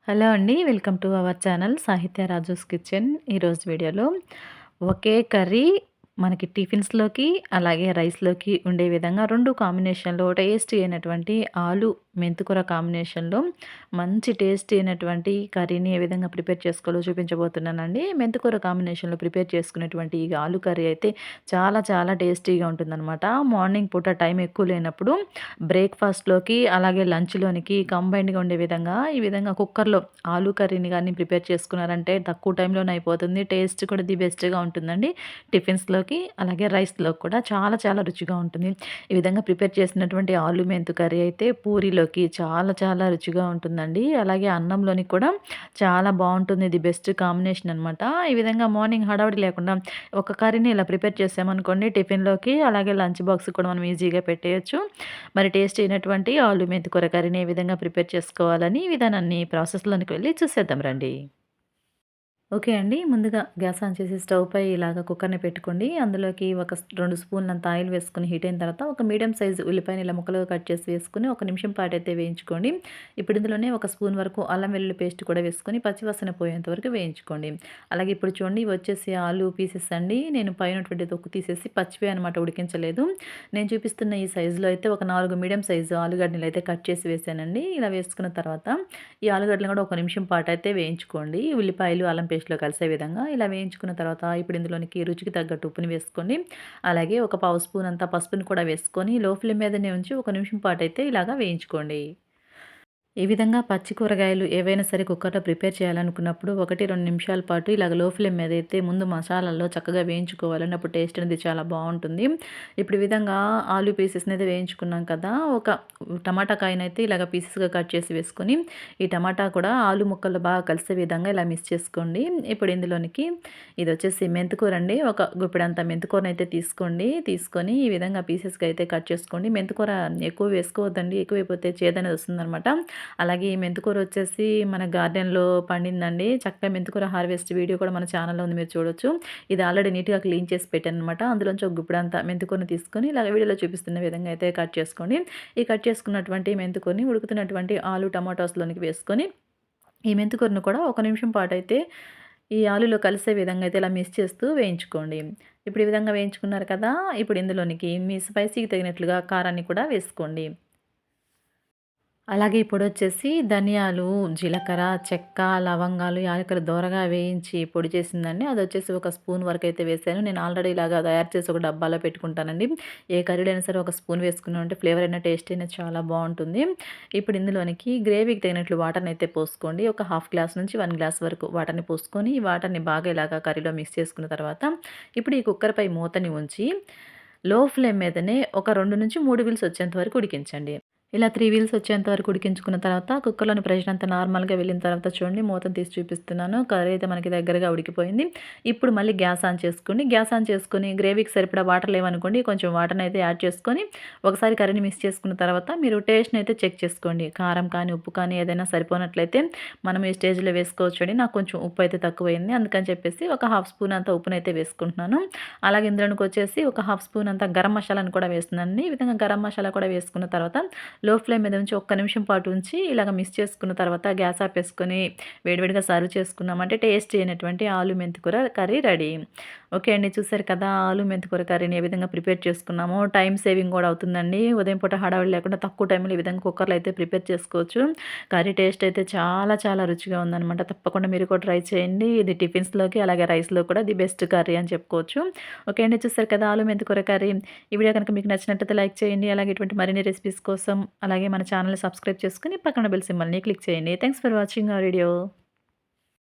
Hello అండి. Welcome to our channel సాహిత్య Raju's kitchen. ఈరోజు వీడియోలో ఒకే కర్రీ మనకి టిఫిన్స్‌లోకి, అలాగే రైస్‌లోకి ఉండే విధంగా 2 కాంబినేషన్‌లో టేస్టీ అయినటువంటి ఆలు, మెంతికూర కాంబినేషన్‌లో మంచి టేస్టీ అయినటువంటి కర్రీని ఏ విధంగా ప్రిపేర్ చేసుకోవాలో చూపించబోతున్నానండి. మెంతికూర కాంబినేషన్‌లో ప్రిపేర్ చేసుకునేటువంటి ఈ ఆలు కర్రీ అయితే చాలా చాలా టేస్టీగా ఉంటుందనమాట. మార్నింగ్ పూట టైం ఎక్కువ లేనప్పుడు బ్రేక్‌ఫాస్ట్‌లోకి అలాగే లంచ్‌లోనికి కంబైన్డ్‌గా ఉండే విధంగా ఈ విధంగా కుక్కర్‌లో ఆలు కర్రీని గాని ప్రిపేర్ చేసుకున్నారంటే తక్కువ టైంలోనే అయిపోతుంది. టేస్ట్ కూడా ది బెస్ట్‌గా ఉంటుందండి. టిఫిన్స్‌లోకి అలాగే రైస్‌లోకి కూడా చాలా చాలా రుచిగా ఉంటుంది. ఈ విధంగా ప్రిపేర్ చేసినటువంటి ఆలు మెంతు కర్రీ అయితే పూరీలోకి చాలా చాలా రుచిగా ఉంటుందండి. అలాగే అన్నంలోని కూడా చాలా బావుంటుంది. ది బెస్ట్ కాంబినేషన్ అనమాట. ఈ విధంగా మార్నింగ్ హడావిడి లేకుండా ఒక కర్రీని ఇలా ప్రిపేర్ చేసామనుకోండి టిఫిన్‌లోకి అలాగే లంచ్ బాక్స్‌కి కూడా మనం ఈజీగా పెట్టేయొచ్చు. మరి టేస్ట్ అయినటువంటి ఆలు మెంతికూర కర్రీని ఏ విధంగా ప్రిపేర్ చేసుకోవాలని ఈ విధానాన్ని ప్రాసెస్‌లోనికి వెళ్లి చూసేద్దాం రండి. ఓకే అండి. ముందుగా గ్యాస్ ఆన్ చేసి స్టవ్ పై ఇలాగ కుక్కర్‌ని పెట్టుకోండి. అందులోకి ఒక 2 స్పూన్లంత ఆయిల్ వేసుకొని హీట్ అయిన తర్వాత ఒక మీడియం సైజ్ ఉల్లిపాయని ఇలా ముక్కలుగా కట్ చేసి వేసుకొని ఒక నిమిషం పాటైతే వేయించుకోండి. ఇప్పుడు ఇందులోనే ఒక స్పూన్ వరకు అల్లం వెల్లుల్లి పేస్ట్ కూడా వేసుకొని పచ్చివాసన పోయేంత వరకు వేయించుకోండి. అలాగే ఇప్పుడు చూడండి ఇవి వచ్చేసి ఆలు పీసెస్ అండి. నేను పైనటువంటి తొక్కు తీసేసి పచ్చివే అనమాట ఉడికించలేదు. నేను చూపిస్తున్న ఈ సైజులో అయితే ఒక 4 మీడియం సైజు ఆలుగడ్డలు అయితే కట్ చేసి వేసానండి. ఇలా వేసుకున్న తర్వాత ఈ ఆలుగడ్డలను కూడా ఒక నిమిషం పాటైతే వేయించుకోండి. ఉల్లిపాయలు, అల్లం పేస్ట్‌లో కలిసే విధంగా ఇలా వేయించుకున్న తర్వాత ఇప్పుడు ఇందులోనికి రుచికి తగ్గట్టు ఉప్పుని వేసుకోండి. అలాగే ఒక పావు స్పూన్ అంతా పసుపుని కూడా వేసుకొని లో ఫ్లేమ్ మీదనే ఉంచి ఒక నిమిషం పాటైతే ఇలాగా వేయించుకోండి. ఈ విధంగా పచ్చి కూరగాయలు ఏవైనా సరే కుక్కర్‌లో ప్రిపేర్ చేయాలనుకున్నప్పుడు 1, 2 నిమిషాల పాటు ఇలాగ లో ఫ్లేమ్ మీద అయితే ముందు మసాలాల్లో చక్కగా వేయించుకోవాలండి. అప్పుడు టేస్ట్ అనేది చాలా బావుంటుంది. ఇప్పుడు ఈ విధంగా ఆలు పీసెస్‌ని అయితే వేయించుకున్నాం కదా! ఒక టమాటా కాయనైతే ఇలాగ పీసెస్‌గా కట్ చేసి వేసుకొని, ఈ టమాటా కూడా ఆలు ముక్కల్లో బాగా కలిసే విధంగా ఇలా మిక్స్ చేసుకోండి. ఇప్పుడు ఇందులోనికి ఇదొచ్చేసి మెంతికూర అండి. ఒక గుప్పెడంత మెంతికూరనైతే తీసుకోండి. తీసుకొని ఈ విధంగా పీసెస్‌గా అయితే కట్ చేసుకోండి. మెంతికూర ఎక్కువ వేసుకోవద్దండి. ఎక్కువైపోతే చేదనేది వస్తుందనమాట. అలాగే ఈ మెంతికూర వచ్చేసి మన గార్డెన్‌లో పండిందండి. చక్కగా మెంతికూర హార్వెస్ట్ వీడియో కూడా మన ఛానెల్‌లో ఉంది మీరు చూడొచ్చు. ఇది ఆల్రెడీ నీట్‌గా క్లీన్ చేసి పెట్టాననమాట. అందులోంచి ఒక గుప్పెడంతా మెంతికూరని తీసుకొని ఇలాగ వీడియోలో చూపిస్తున్న విధంగా అయితే కట్ చేసుకోండి. ఈ కట్ చేసుకున్నటువంటి మెంతికూరని ఉడుకుతున్నటువంటి ఆలు టమాటోస్‌లోనికి వేసుకొని, ఈ మెంతికూరను కూడా ఒక నిమిషం పాటైతే ఈ ఆలులో కలిసే విధంగా అయితే ఇలా మిక్స్ చేస్తూ వేయించుకోండి. ఇప్పుడు ఈ విధంగా వేయించుకున్నారు కదా! ఇప్పుడు ఇందులోనికి మీ స్పైసీకి తగినట్లుగా కారాన్ని కూడా వేసుకోండి. అలాగే ఇప్పుడొచ్చేసి ధనియాలు, జీలకర్ర, చెక్క, లవంగాలు, యాలకులు దోరగా వేయించి పొడి చేసిందండి. అదొచ్చేసి ఒక స్పూన్ వరకైతే వేశాను. నేను ఆల్రెడీ ఇలాగా తయారు చేసి ఒక డబ్బాలో పెట్టుకుంటానండి. ఏ కర్రీలో అయినా సరే ఒక స్పూన్ వేసుకున్నామంటే ఫ్లేవర్ అయినా, టేస్ట్ అయినా చాలా బావుంటుంది. ఇప్పుడు ఇందులోనికి గ్రేవీకి తగినట్లు వాటర్‌నైతే పోసుకోండి. ఒక హాఫ్ గ్లాస్ నుంచి 1 గ్లాస్ వరకు వాటర్‌ని పోసుకొని, ఈ వాటర్‌ని బాగా ఇలాగా కర్రీలో మిక్స్ చేసుకున్న తర్వాత, ఇప్పుడు ఈ కుక్కర్‌పై మూతని ఉంచి, లో ఫ్లేమ్ మీదనే ఒక 2-3 విజిల్స్ వచ్చేంత వరకు ఉడికించండి. ఇలా 3 వీల్స్ వచ్చేంత వరకు ఉడికించుకున్న తర్వాత కుక్కర్‌లోని ప్రెషర్ అంతా నార్మల్‌గా వెళ్ళిన తర్వాత చూడండి మూతను తీసి చూపిస్తున్నాను. కర్రీ అయితే మనకి దగ్గరగా ఉడికిపోయింది. ఇప్పుడు మళ్ళీ గ్యాస్ ఆన్ చేసుకోండి. గ్యాస్ ఆన్ చేసుకొని గ్రేవీకి సరిపడా వాటర్ లేవనుకోండి కొంచెం వాటర్‌ని అయితే యాడ్ చేసుకొని ఒకసారి కర్రీని మిక్స్ చేసుకున్న తర్వాత మీరు టేస్ట్‌ని అయితే చెక్ చేసుకోండి. కారం కానీ, ఉప్పు కానీ ఏదైనా సరిపోనట్లయితే మనం ఈ స్టేజ్‌లో వేసుకోవచ్చండి. నాకు కొంచెం ఉప్పు అయితే తక్కువైంది. అందుకని చెప్పేసి ఒక హాఫ్ స్పూన్ అంత ఉప్పునైతే వేసుకుంటున్నాను. అలాగే ఇందులోనికొచ్చేసి ఒక హాఫ్ స్పూన్ అంత గరం మసాలాను కూడా వేస్తున్నానండి. ఈ విధంగా గరం మసాలా కూడా వేసుకున్న తర్వాత లో ఫ్లేమ్ మీద ఉంచి ఒక్క నిమిషం పాటు ఉంచి ఇలాగ మిక్స్ చేసుకున్న తర్వాత గ్యాస్ ఆపేసుకొని వేడివేడిగా సర్వ్ చేసుకున్నామంటే టేస్టీ అయినటువంటి ఆలు మెంతికూర కర్రీ రెడీ. ఓకే అండి. చూసారు కదా! ఆలు మెంతికూర కర్రీని ఏ విధంగా ప్రిపేర్ చేసుకున్నామో. టైమ్ సేవింగ్ కూడా అవుతుందండి. ఉదయం పూట హడావిడి లేకుండా తక్కువ టైంలో ఈ విధంగా కుక్కర్‌లో అయితే ప్రిపేర్ చేసుకోవచ్చు. కర్రీ టేస్ట్ అయితే చాలా చాలా రుచిగా ఉందనమాట. తప్పకుండా మీరు కూడా ట్రై చేయండి. ఇది టిఫిన్స్‌లోకి అలాగే రైస్‌లో కూడా ది బెస్ట్ కర్రీ అని చెప్పుకోవచ్చు. ఓకే అండి. చూసారు కదా! ఆలు మెంతికూర కర్రీ. ఈ వీడియో కనుక మీకు నచ్చినట్లయితే లైక్ చేయండి. అలాగే ఇటువంటి మరిన్ని రెసిపీస్ కోసం అలాగే మన ఛానెల్‌ని సబ్స్క్రైబ్ చేసుకొని పక్కన బెల్ సింబల్‌ని క్లిక్ చేయండి. Thanks for watching our video.